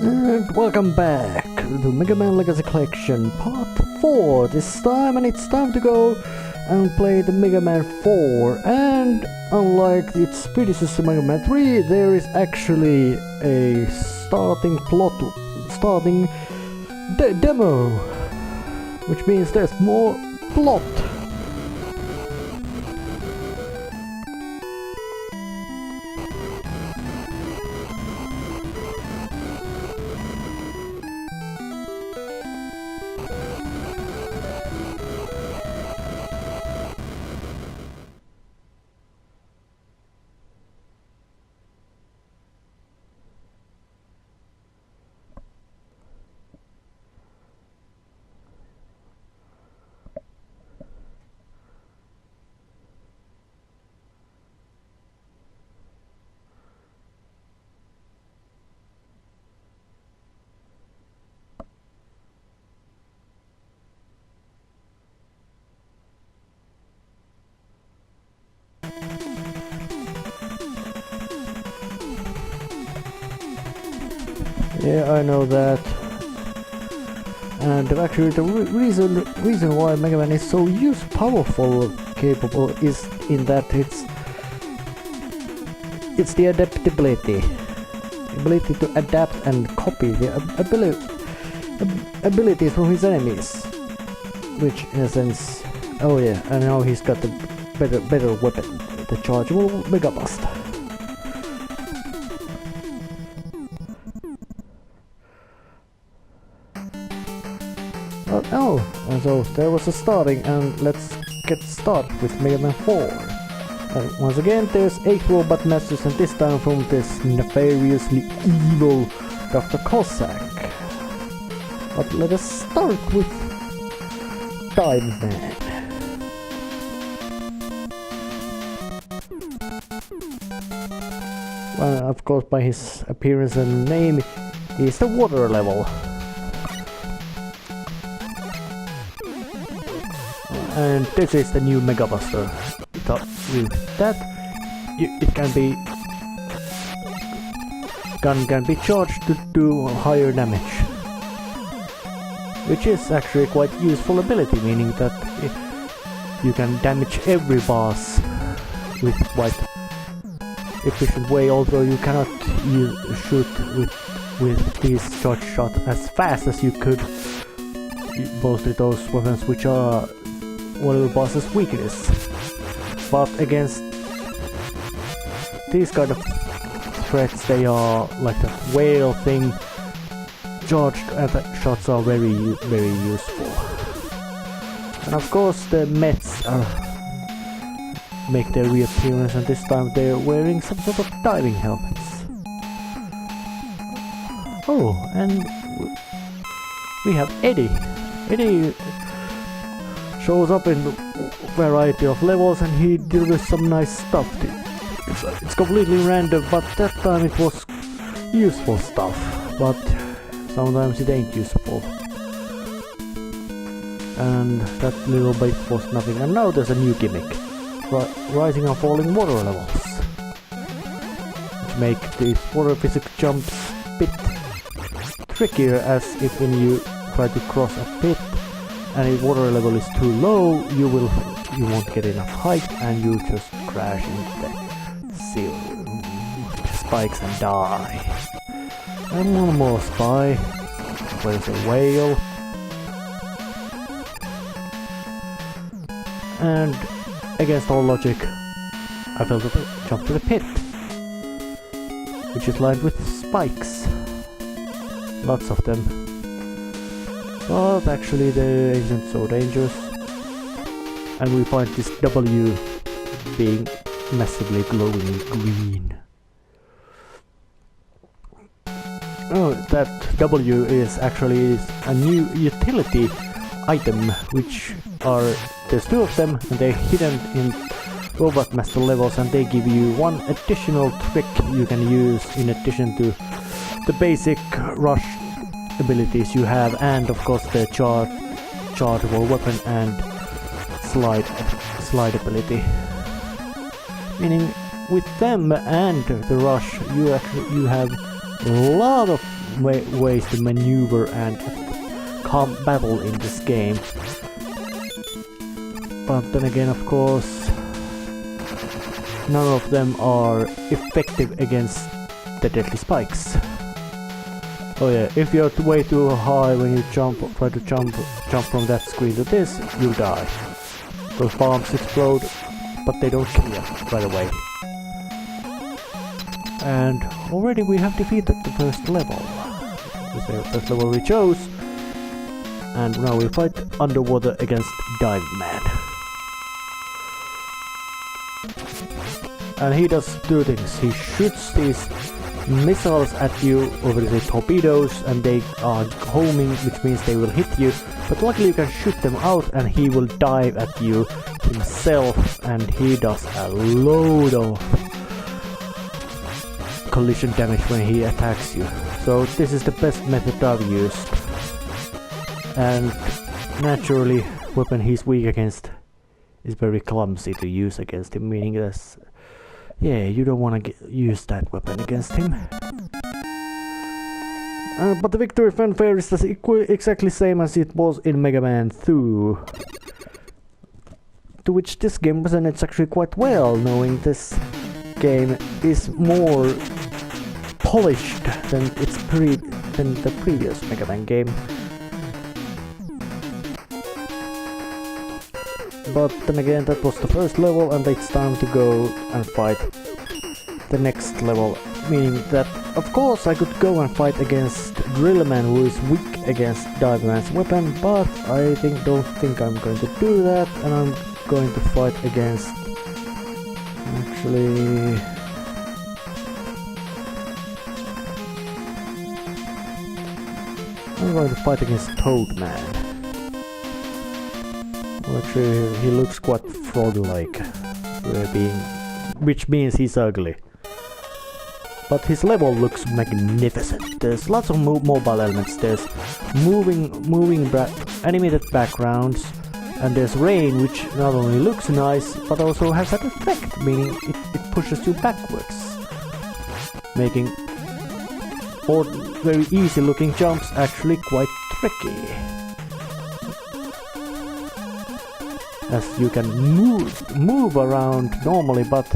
And welcome back to Megaman Legacy Collection Part 4 this time, and it's time to go and play the Megaman 4. And unlike its predecessor Megaman 3, there is actually a starting demo, which means there's more plot. Yeah, I know that. And actually the reason why Mega Man is so powerful, capable, is in that it's the adaptability. Ability to adapt and copy the abilities from his enemies. Which in a sense, oh yeah, and now he's got the better weapon, the chargeable Mega Buster. Oh, and so there was a starting, and let's get started with Mega Man 4. And once again, there's 8 robot masters, and this time from this nefariously evil Dr. Cossack. But let us start with Time Man. Well, of course, by his appearance and name, he's the water level. And this is the new Mega Buster. With that, it can be gun can be charged to do higher damage, which is actually quite useful ability, meaning that you can damage every boss with quite efficient way. Although you cannot shoot with these charge shots as fast as you could. Mostly those weapons which are one of the boss's weakness, but against these kind of threats, they are like the whale thing. Charged shots are very useful, and of course the Mets make their reappearance, and this time they're wearing some sort of diving helmets. Oh, and we have Eddie. Eddie shows up in a variety of levels, and he delivers some nice stuff. It's completely random, but that time it was useful stuff, but sometimes it ain't useful. And that little bit was nothing. And now there's a new gimmick. Rising and falling water levels, which make these water physics jumps a bit trickier, as if when you try to cross a pit and if water level is too low, you won't get enough height, and you just crash into the spikes and die. And one more spy. Where's a whale? And against all logic, I failed to jump to the pit, which is lined with spikes. Lots of them. But actually they isn't so dangerous, and we find this W being massively glowing green. Oh, that W is actually a new utility item, which there's 2 of them, and they're hidden in Robot Master levels, and they give you one additional trick you can use in addition to the basic rush abilities you have, and of course the chargeable weapon and slide ability. Meaning with them and the rush, you have a lot of ways to maneuver and battle in this game. But then again, of course, none of them are effective against the deadly spikes. Oh yeah, if you're way too high when you try to jump from that screen to this, you'll die. Those bombs explode, but they don't kill you right away. And already we have defeated the first level. This is the first level we chose. And now we fight underwater against Dive Man. And he does two things. He shoots these missiles at you over the torpedoes, and they are homing, which means they will hit you. But luckily you can shoot them out and he will dive at you himself, and he does a load of collision damage when he attacks you. So this is the best method I've used. And naturally, weapon he's weak against is very clumsy to use against him, meaning that yeah, you don't want to use that weapon against him. But the victory fanfare is exactly same as it was in Megaman 2. To which this game resonates actually quite well, knowing this game is more polished than the previous Megaman game. But then again, that was the first level, and it's time to go and fight the next level. Meaning that, of course, I could go and fight against Drillman, who is weak against Dive Man's weapon, but I don't think I'm going to do that, and I'm going to fight against... Actually... I'm going to fight against Toadman. Actually, he looks quite frog-like, which means he's ugly. But his level looks magnificent. There's lots of mobile elements. There's moving animated backgrounds, and there's rain, which not only looks nice, but also has that effect, meaning it pushes you backwards, making all very easy-looking jumps actually quite tricky. As you can move around normally, but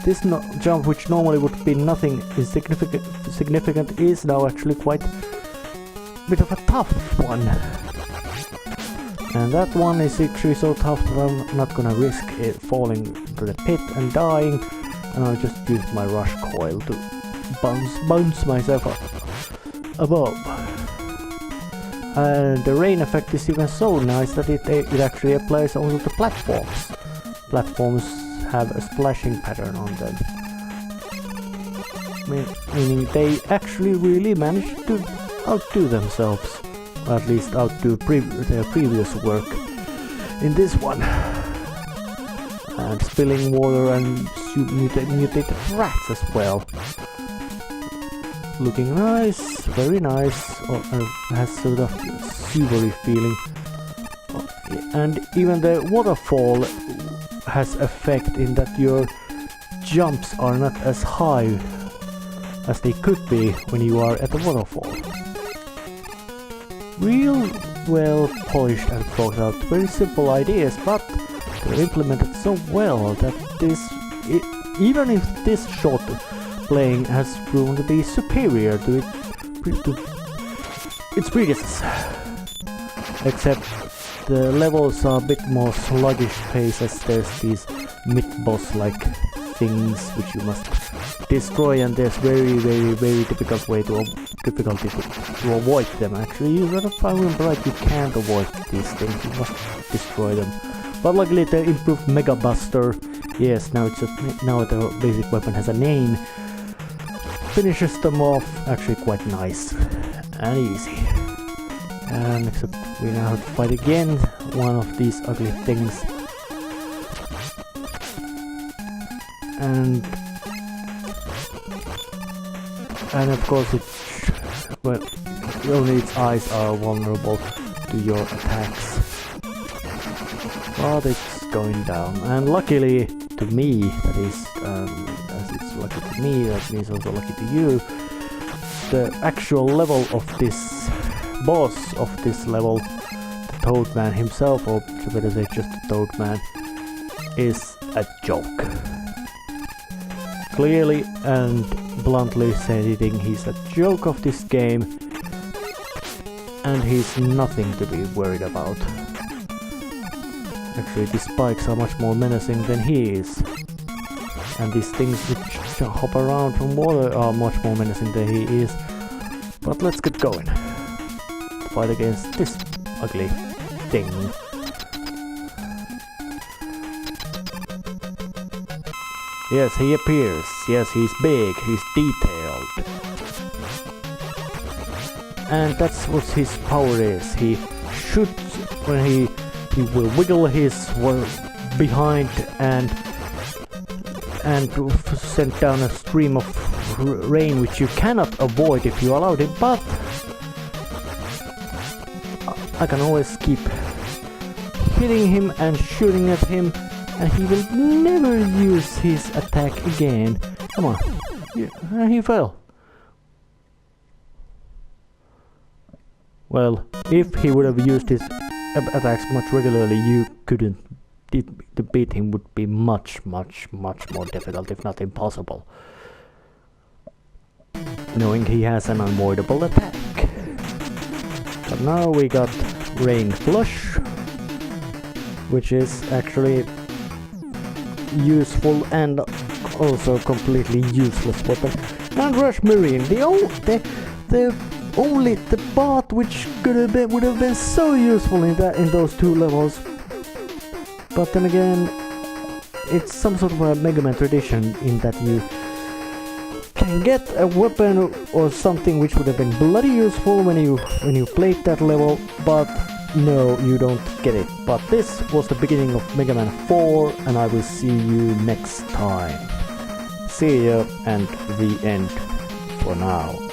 this jump, which normally would be nothing significant, is now actually quite a bit of a tough one. And that one is actually so tough that I'm not gonna risk it falling into the pit and dying, and I'll just use my rush coil to bounce myself up above. And the rain effect is even so nice that it actually applies also to platforms. Platforms have a splashing pattern on them. Meaning they actually really managed to outdo themselves. Or at least outdo their previous work in this one. And spilling water and mutated rats as well. Looking nice, very nice, has sort of silvery feeling. And even the waterfall has effect in that your jumps are not as high as they could be when you are at the waterfall. Real well polished and thought out, very simple ideas, but they're implemented so well that even if this short playing has proven to be superior to its predecessor. Except the levels are a bit more sluggish pace, as there's these mid-boss like things which you must destroy, and there's very difficult way to avoid them. Actually, you gotta remember, like, you can't avoid these things, you must destroy them. But luckily the improved Mega Buster, yes, now the basic weapon has a name, finishes them off actually quite nice and easy. And except we now have to fight again one of these ugly things. And of course only its eyes are vulnerable to your attacks. But it's going down, and luckily to me, that is, as it's lucky to me, that means also lucky to you, the actual level of this boss of this level, the Toadman himself, or better say just the Toadman, is a joke. Clearly and bluntly stating, he's a joke of this game, and he's nothing to be worried about. Actually, these spikes are much more menacing than he is. And these things which hop around from water are much more menacing than he is. But let's get going. Fight against this ugly thing. Yes, he appears. Yes, he's big, he's detailed. And that's what his power is. He shoots when he will wiggle his behind and send down a stream of rain which you cannot avoid if you allowed it, but I can always keep hitting him and shooting at him, and he will never use his attack again. Come on. Yeah, he fell. Well, if he would have used his attacks much regularly, you couldn't. To beat him would be much more difficult, if not impossible. Knowing he has an unavoidable attack. But now we got Rain Flush, which is actually useful and also completely useless weapon. And Rush Marine, the part which would have been so useful in those two levels. But then again, it's some sort of a Megaman tradition in that you can get a weapon or something which would have been bloody useful when you played that level, but no, you don't get it. But this was the beginning of Mega Man 4, and I will see you next time. See ya, and the end for now.